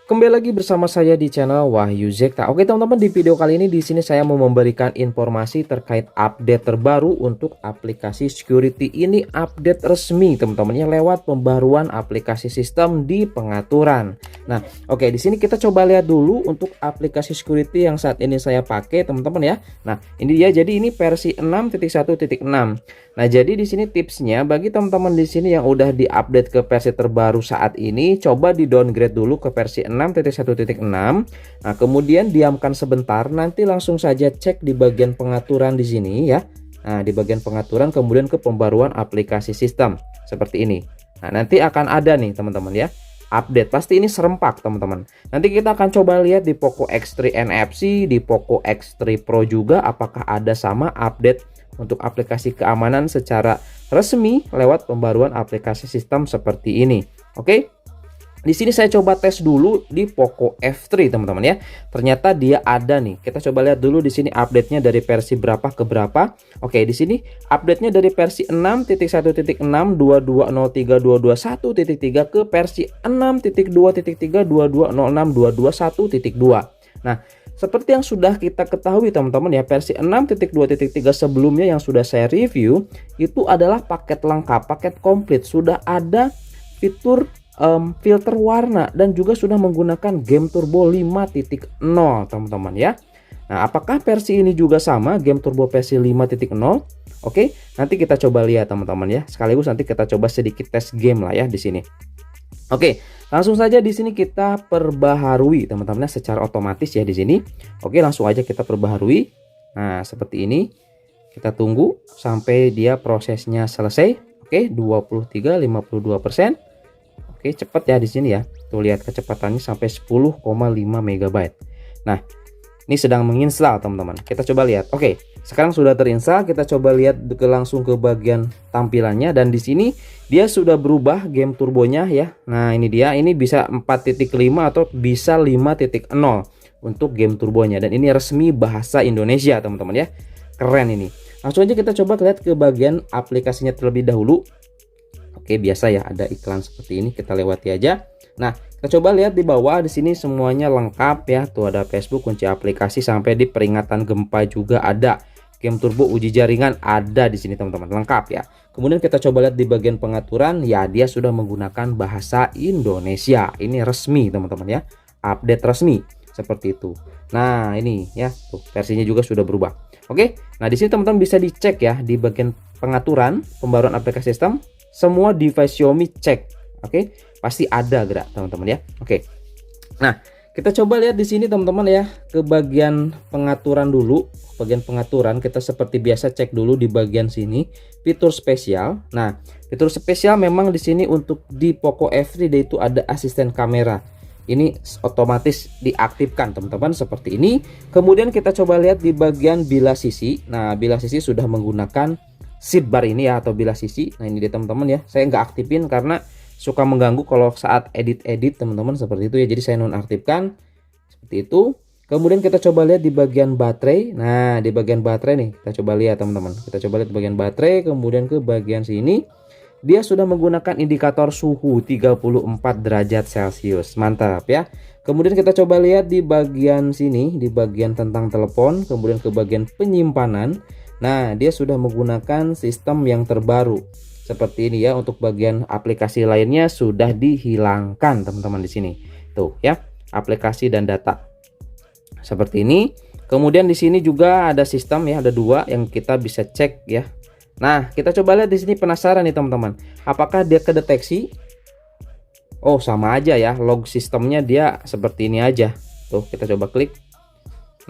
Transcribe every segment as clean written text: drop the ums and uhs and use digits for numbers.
Kembali lagi bersama saya di channel Wahyu Zekta. Oke teman-teman, di video kali ini saya mau memberikan informasi terkait update terbaru untuk aplikasi security. Ini update resmi teman-teman ya, lewat pembaruan aplikasi sistem di pengaturan. Nah, oke, di sini kita coba lihat dulu untuk aplikasi security yang saat ini saya pakai teman-teman ya. Nah, ini dia, jadi ini versi 6.1.6. Nah, jadi di sini tipsnya bagi teman-teman di sini yang udah diupdate ke versi terbaru saat ini, coba di downgrade dulu ke versi 6.1.6. Nah, kemudian diamkan sebentar, nanti langsung saja cek di bagian pengaturan di sini ya. Nah, di bagian pengaturan kemudian ke pembaruan aplikasi sistem seperti ini. Nah, nanti akan ada nih teman-teman ya, update. Pasti ini serempak teman-teman. Nanti kita akan coba lihat di Poco X3 NFC, di Poco X3 Pro juga apakah ada sama update untuk aplikasi keamanan secara resmi lewat pembaruan aplikasi sistem seperti ini. Oke. Di sini saya coba tes dulu di Poco F3 teman-teman ya. Ternyata dia ada nih. Kita coba lihat dulu di sini update-nya dari versi berapa ke berapa. Oke, di sini update-nya dari versi 6.1.6 2203.221.3 ke versi 6.2.3.2206.221.2. Nah, seperti yang sudah kita ketahui teman-teman ya, versi 6.2.3 sebelumnya yang sudah saya review itu adalah paket lengkap, paket komplit, sudah ada fitur filter warna dan juga sudah menggunakan Game Turbo 5.0 teman-teman ya. Nah, apakah versi ini juga sama Game Turbo versi 5.0? Oke, nanti kita coba lihat teman-teman ya. Sekaligus nanti kita coba sedikit tes game lah ya di sini. Oke, langsung saja di sini kita perbaharui teman-teman secara otomatis ya di sini. Oke, langsung aja kita perbaharui. Nah, seperti ini. Kita tunggu sampai dia prosesnya selesai. Oke, 23-52%. Oke, cepat ya di sini ya. Tuh lihat kecepatannya sampai 10,5 MB. Nah, ini sedang menginstal teman-teman. Kita coba lihat. Oke, sekarang sudah terinstall. Kita coba lihat langsung ke bagian tampilannya, dan di sini dia sudah berubah game turbonya ya. Nah, ini dia. Ini bisa 4.5 atau bisa 5.0 untuk game turbonya, dan ini resmi bahasa Indonesia teman-teman ya. Keren ini. Langsung aja kita coba lihat ke bagian aplikasinya terlebih dahulu. Oke, biasa ya, ada iklan seperti ini, kita lewati aja. Nah, kita coba lihat di bawah di sini semuanya lengkap ya. Tuh ada Facebook, kunci aplikasi, sampai di peringatan gempa juga ada. Game Turbo uji jaringan ada di sini teman-teman, lengkap ya. Kemudian kita coba lihat di bagian pengaturan, ya dia sudah menggunakan bahasa Indonesia. Ini resmi teman-teman ya, update resmi seperti itu. Nah, ini ya, tuh versinya juga sudah berubah. Oke, nah di sini teman-teman bisa dicek ya di bagian pengaturan pembaruan aplikasi sistem. Semua device Xiaomi cek. Oke, pasti ada gerak teman-teman ya. Oke. Nah, kita coba lihat di sini teman-teman ya, ke bagian pengaturan dulu. Bagian pengaturan kita seperti biasa cek dulu di bagian sini fitur spesial. Nah, fitur spesial memang di sini untuk di Poco F3 itu ada asisten kamera. Ini otomatis diaktifkan teman-teman seperti ini. Kemudian kita coba lihat di bagian bilas sisi. Nah, bilas sisi sudah menggunakan sidebar ini ya, atau bilas sisi. Nah, ini dia teman-teman ya. Saya nggak aktifin karena suka mengganggu kalau saat edit teman-teman seperti itu ya. Jadi saya nonaktifkan seperti itu. Kemudian kita coba lihat di bagian baterai. Nah, di bagian baterai nih kita coba lihat teman-teman. Kita coba lihat di bagian baterai, kemudian ke bagian sini dia sudah menggunakan indikator suhu 34 derajat Celcius. Mantap ya. Kemudian kita coba lihat di bagian sini, di bagian tentang telepon, kemudian ke bagian penyimpanan. Nah, dia sudah menggunakan sistem yang terbaru seperti ini ya. Untuk bagian aplikasi lainnya sudah dihilangkan teman-teman di sini. Tuh ya, aplikasi dan data seperti ini. Kemudian di sini juga ada sistem ya, ada dua yang kita bisa cek ya. Nah, kita coba lihat di sini, penasaran nih teman-teman, apakah dia kedeteksi? Oh, sama aja ya, log sistemnya dia seperti ini aja. Tuh, kita coba klik.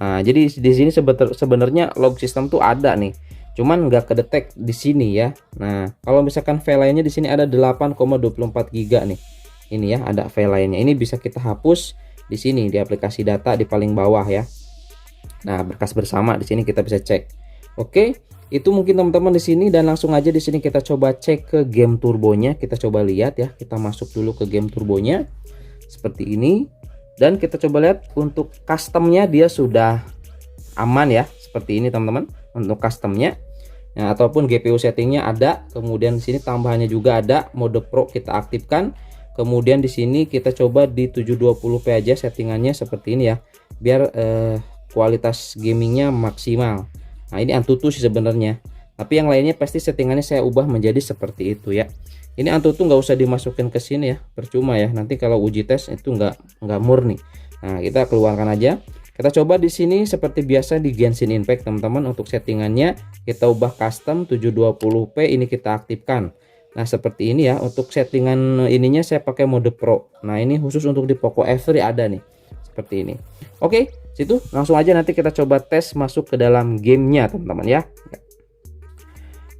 Nah, jadi di sini sebenarnya log sistem tuh ada nih, cuman nggak kedetek di sini ya. Nah, kalau misalkan file lainnya di sini ada 8,24 GB nih. Ini ya, ada file lainnya. Ini bisa kita hapus di sini di aplikasi data di paling bawah ya. Nah, berkas bersama di sini kita bisa cek. Oke, itu mungkin teman-teman di sini, dan langsung aja di sini kita coba cek ke game turbonya. Kita coba lihat ya. Kita masuk dulu ke game turbonya seperti ini. Dan kita coba lihat untuk customnya dia sudah aman ya, seperti ini teman-teman. Untuk customnya ya, ataupun GPU settingnya ada. Kemudian di sini tambahannya juga ada, mode Pro kita aktifkan. Kemudian di sini kita coba di 720p aja settingannya seperti ini ya, biar kualitas gamingnya maksimal. Nah ini Antutu sih sebenarnya, tapi yang lainnya pasti settingannya saya ubah menjadi seperti itu ya. Ini Antutu nggak usah dimasukin ke sini ya, percuma ya, nanti kalau uji tes itu nggak murni. Nah kita keluarkan aja. Kita coba di sini seperti biasa di Genshin Impact teman-teman. Untuk settingannya kita ubah custom 720p, ini kita aktifkan. Nah seperti ini ya, untuk settingan ininya saya pakai mode Pro. Nah ini khusus untuk di Poco F3 ada nih, seperti ini. Oke, situ langsung aja nanti kita coba tes masuk ke dalam gamenya teman-teman ya.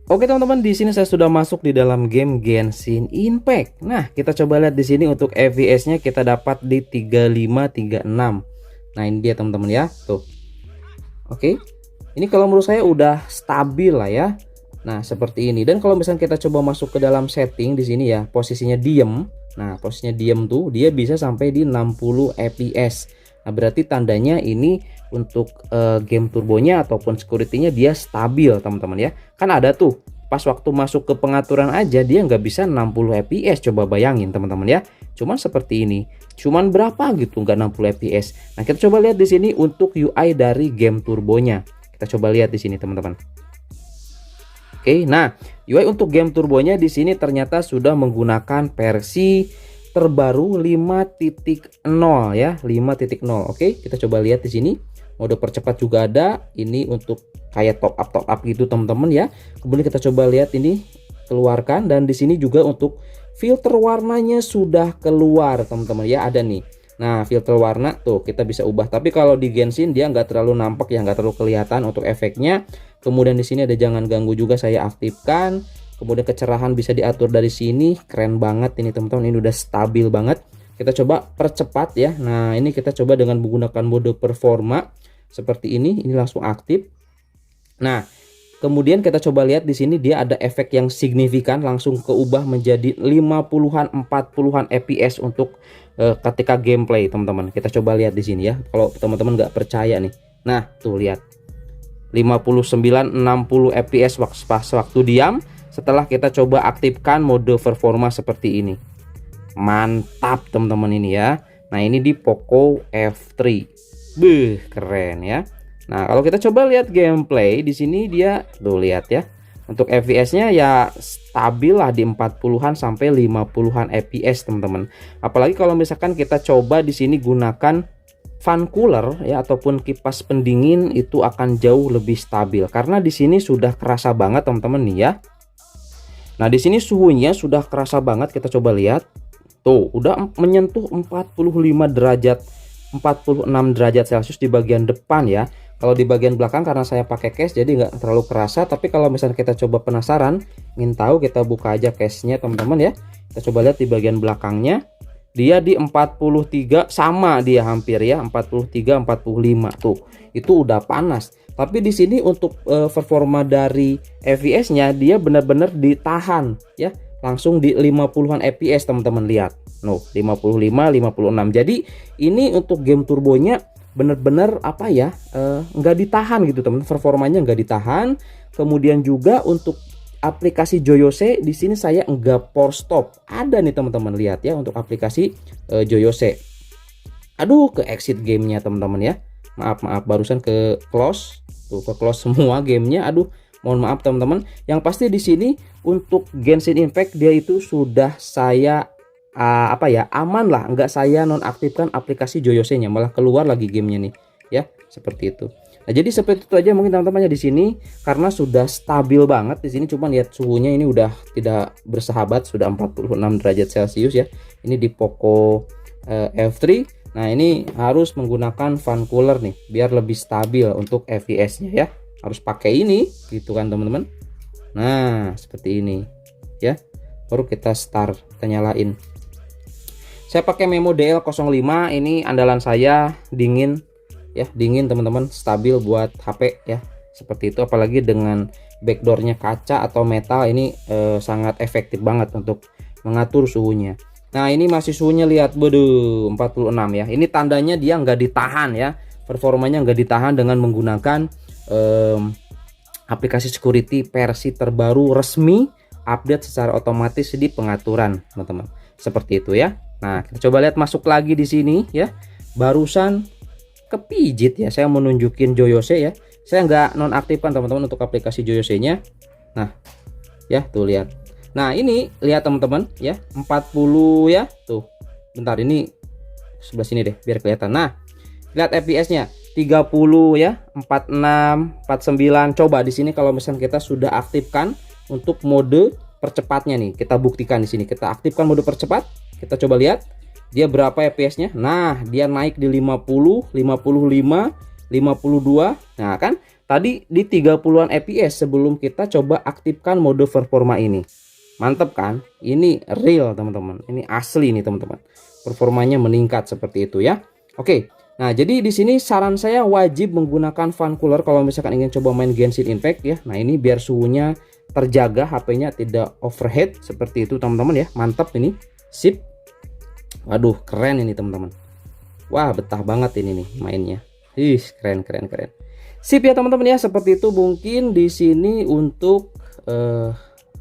Oke teman-teman, di sini saya sudah masuk di dalam game Genshin Impact. Nah kita coba lihat di sini untuk FPS-nya kita dapat di 3536. Nah ini dia teman-teman ya, tuh. Oke, ini kalau menurut saya udah stabil lah ya. Nah seperti ini. Dan kalau misalnya kita coba masuk ke dalam setting di sini ya, posisinya diem. Nah posisinya diem tuh dia bisa sampai di 60 fps. Nah berarti tandanya ini untuk game turbonya ataupun security-nya dia stabil teman-teman ya. Kan ada tuh pas waktu masuk ke pengaturan aja dia nggak bisa 60 fps. Coba bayangin teman-teman ya. Cuman seperti ini. Cuman berapa gitu nggak 60 fps. Nah kita coba lihat di sini untuk UI dari game turbonya. Kita coba lihat di sini teman-teman. Oke, nah UI untuk game turbonya di sini ternyata sudah menggunakan versi terbaru 5.0 ya, 5.0. Oke, kita coba lihat di sini. Mode percepat juga ada. Ini untuk kayak top up gitu teman-teman ya. Kemudian kita coba lihat ini keluarkan, dan di sini juga untuk filter warnanya sudah keluar teman-teman ya, ada nih. Nah filter warna tuh kita bisa ubah, tapi kalau di Genshin dia nggak terlalu nampak ya, nggak terlalu kelihatan untuk efeknya. Kemudian di sini ada jangan ganggu juga saya aktifkan. Kemudian kecerahan bisa diatur dari sini, keren banget ini teman-teman, ini udah stabil banget. Kita coba percepat ya. Nah ini kita coba dengan menggunakan mode performa seperti ini langsung aktif. Nah kemudian kita coba lihat di sini dia ada efek yang signifikan, langsung keubah menjadi 50-an 40-an fps untuk ketika gameplay teman-teman. Kita coba lihat di sini ya, kalau teman-teman nggak percaya nih. Nah tuh lihat 59-60 fps waktu diam. Setelah kita coba aktifkan mode performa seperti ini, mantap teman-teman ini ya. Nah ini di Poco F3, keren ya. Nah kalau kita coba lihat gameplay di sini dia tuh lihat ya, untuk FPS-nya ya stabil lah di 40-an sampai 50-an fps teman-teman. Apalagi kalau misalkan kita coba di sini gunakan fan cooler ya ataupun kipas pendingin, itu akan jauh lebih stabil karena di sini sudah kerasa banget teman-teman nih ya. Nah di sini suhunya sudah kerasa banget, kita coba lihat tuh udah menyentuh 45 derajat 46 derajat Celcius di bagian depan ya. Kalau di bagian belakang karena saya pakai case jadi nggak terlalu kerasa, tapi kalau misalnya kita coba penasaran ingin tahu, kita buka aja case-nya teman-teman ya. Kita coba lihat di bagian belakangnya dia di 43, sama dia hampir ya, 43 45 tuh. Itu udah panas. Tapi di sini untuk performa dari FPS-nya dia benar-benar ditahan ya, langsung di 50-an fps teman-teman lihat. No, 55 56. Jadi ini untuk game turbonya benar-benar apa ya, nggak ditahan gitu teman, performanya nggak ditahan. Kemudian juga untuk aplikasi Joyose di sini saya nggak force stop, ada nih teman-teman lihat ya untuk aplikasi Joyose. Aduh ke exit gamenya teman-teman ya, maaf barusan ke close tuh, ke close semua gamenya. Aduh mohon maaf teman-teman. Yang pasti di sini untuk Genshin Impact dia itu sudah saya apa ya, aman lah, nggak saya nonaktifkan aplikasi Joyose-nya, malah keluar lagi gamenya nih ya, seperti itu. Nah jadi seperti itu aja mungkin teman-teman ya di sini, karena sudah stabil banget di sini. Cuman lihat suhunya ini udah tidak bersahabat, sudah 46 derajat Celcius ya. Ini di Poco F3. Nah ini harus menggunakan fan cooler nih biar lebih stabil untuk FPS-nya ya. Harus pakai ini gitu kan teman-teman. Nah seperti ini ya. Baru kita start, kita nyalain. Saya pakai Memo DL05, ini andalan saya, dingin ya, dingin teman-teman, stabil buat HP ya, seperti itu. Apalagi dengan backdoornya kaca atau metal, ini sangat efektif banget untuk mengatur suhunya. Nah ini masih suhunya lihat, bodoh 46 ya. Ini tandanya dia nggak ditahan ya, performanya nggak ditahan dengan menggunakan aplikasi security versi terbaru resmi, update secara otomatis di pengaturan teman-teman. seperti itu ya. Nah, kita coba lihat masuk lagi di sini ya. Barusan kepijit ya, saya mau nunjukin Joyose ya. Saya nggak nonaktifkan teman-teman untuk aplikasi Joyose-nya. Nah, ya tuh lihat. Nah, ini lihat teman-teman ya, 40 ya. Tuh. Bentar, ini sebelah sini deh biar kelihatan. Nah, lihat FPS-nya 30 ya, 46, 49. Coba di sini kalau misalnya kita sudah aktifkan untuk mode percepatnya nih, kita buktikan di sini. Kita aktifkan mode percepat. Kita coba lihat dia berapa FPS-nya. Nah, dia naik di 50, 55, 52. Nah, kan tadi di 30-an FPS sebelum kita coba aktifkan mode performa ini. Mantap kan? Ini real, teman-teman. Ini asli nih, teman-teman. Performanya meningkat seperti itu ya. Oke. Nah, jadi di sini saran saya wajib menggunakan fan cooler kalau misalkan ingin coba main Genshin Impact ya. Nah, ini biar suhunya terjaga, HP-nya tidak overheat seperti itu, teman-teman ya. Mantap ini. Sip. Waduh, keren ini teman-teman. Wah, betah banget ini nih mainnya. Ih, keren. Sip ya teman-teman ya. Seperti itu mungkin di sini untuk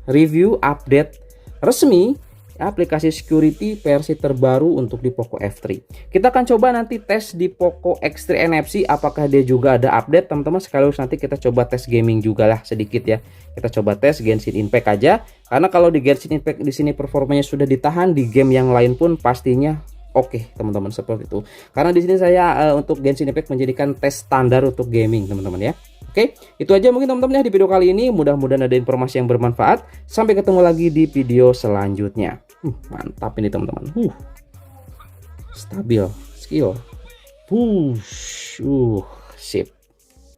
review update resmi aplikasi security versi terbaru untuk di Poco F3. Kita akan coba nanti tes di Poco X3 NFC apakah dia juga ada update, teman-teman. Sekaligus nanti kita coba tes gaming juga lah sedikit ya. Kita coba tes Genshin Impact aja. Karena kalau di Genshin Impact di sini performanya sudah ditahan, di game yang lain pun pastinya oke, teman-teman, seperti itu. Karena di sini saya untuk Genshin Impact menjadikan tes standar untuk gaming, teman-teman ya. Oke, itu aja mungkin teman-teman ya di video kali ini. Mudah-mudahan ada informasi yang bermanfaat. Sampai ketemu lagi di video selanjutnya. Mantap ini teman-teman. Stabil, skill. Sip.